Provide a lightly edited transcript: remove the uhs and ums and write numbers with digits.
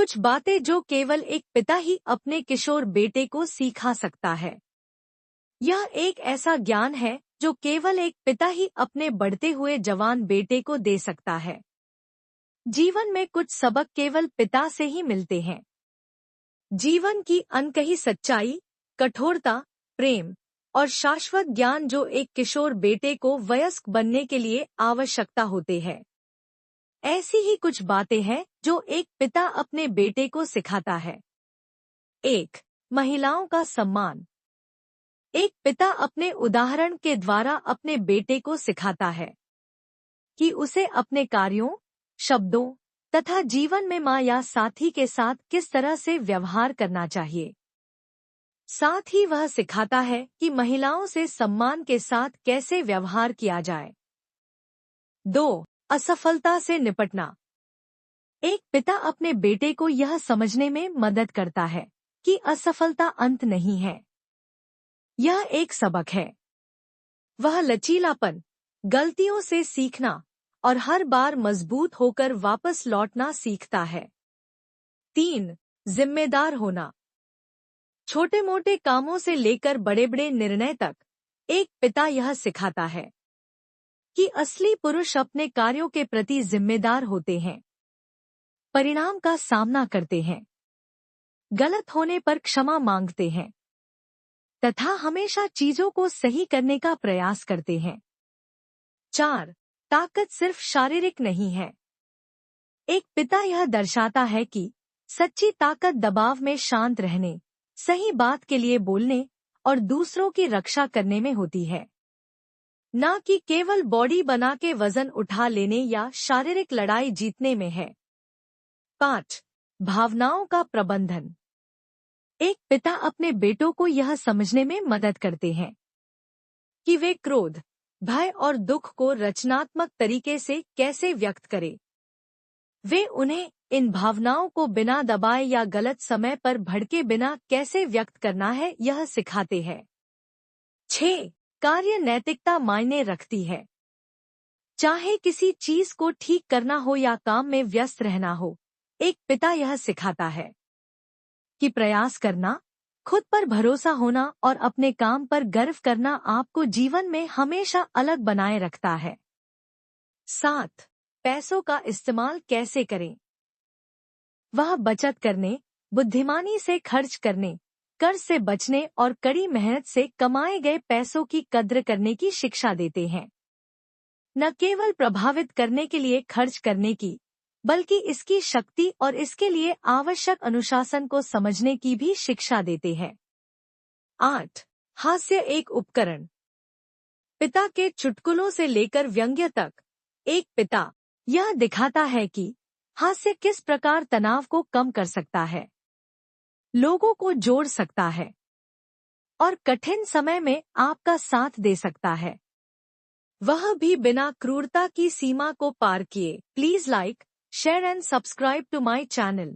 कुछ बातें जो केवल एक पिता ही अपने किशोर बेटे को सिखा सकता है। यह एक ऐसा ज्ञान है जो केवल एक पिता ही अपने बढ़ते हुए जवान बेटे को दे सकता है। जीवन में कुछ सबक केवल पिता से ही मिलते हैं। जीवन की अनकही सच्चाई, कठोरता, प्रेम और शाश्वत ज्ञान जो एक किशोर बेटे को वयस्क बनने के लिए आवश्यकता होते हैं। ऐसी ही कुछ बातें हैं जो एक पिता अपने बेटे को सिखाता है। 1. महिलाओं का सम्मान। एक पिता अपने उदाहरण के द्वारा अपने बेटे को सिखाता है कि उसे अपने कार्यों, शब्दों तथा जीवन में माँ या साथी के साथ किस तरह से व्यवहार करना चाहिए। साथ ही वह सिखाता है कि महिलाओं से सम्मान के साथ कैसे व्यवहार किया जाए। 2. असफलता से निपटना। एक पिता अपने बेटे को यह समझने में मदद करता है कि असफलता अंत नहीं है, यह एक सबक है। वह लचीलापन, गलतियों से सीखना और हर बार मजबूत होकर वापस लौटना सीखता है। 3. जिम्मेदार होना। छोटे मोटे कामों से लेकर बड़े बड़े निर्णय तक एक पिता यह सिखाता है कि असली पुरुष अपने कार्यों के प्रति जिम्मेदार होते हैं, परिणाम का सामना करते हैं, गलत होने पर क्षमा मांगते हैं तथा हमेशा चीजों को सही करने का प्रयास करते हैं। 4. ताकत सिर्फ शारीरिक नहीं है। एक पिता यह दर्शाता है कि सच्ची ताकत दबाव में शांत रहने, सही बात के लिए बोलने और दूसरों की रक्षा करने में होती है, न कि केवल बॉडी बना के वजन उठा लेने या शारीरिक लड़ाई जीतने में है। 5. भावनाओं का प्रबंधन। एक पिता अपने बेटों को यह समझने में मदद करते हैं कि वे क्रोध, भय और दुख को रचनात्मक तरीके से कैसे व्यक्त करें। वे उन्हें इन भावनाओं को बिना दबाए या गलत समय पर भड़के बिना कैसे व्यक्त करना है यह सिखाते हैं। 6. कार्य नैतिकता मायने रखती है। चाहे किसी चीज को ठीक करना हो या काम में व्यस्त रहना हो, एक पिता यह सिखाता है कि प्रयास करना, खुद पर भरोसा होना और अपने काम पर गर्व करना आपको जीवन में हमेशा अलग बनाए रखता है। 7. पैसों का इस्तेमाल कैसे करें। वह बचत करने, बुद्धिमानी से खर्च करने, कर्ज से बचने और कड़ी मेहनत से कमाए गए पैसों की कद्र करने की शिक्षा देते हैं। न केवल प्रभावित करने के लिए खर्च करने की, बल्कि इसकी शक्ति और इसके लिए आवश्यक अनुशासन को समझने की भी शिक्षा देते हैं। 8. हास्य एक उपकरण। पिता के चुटकुलों से लेकर व्यंग्य तक एक पिता यह दिखाता है कि हास्य किस प्रकार तनाव को कम कर सकता है, लोगों को जोड़ सकता है और कठिन समय में आपका साथ दे सकता है, वह भी बिना क्रूरता की सीमा को पार किए। Please like, share and subscribe to my channel.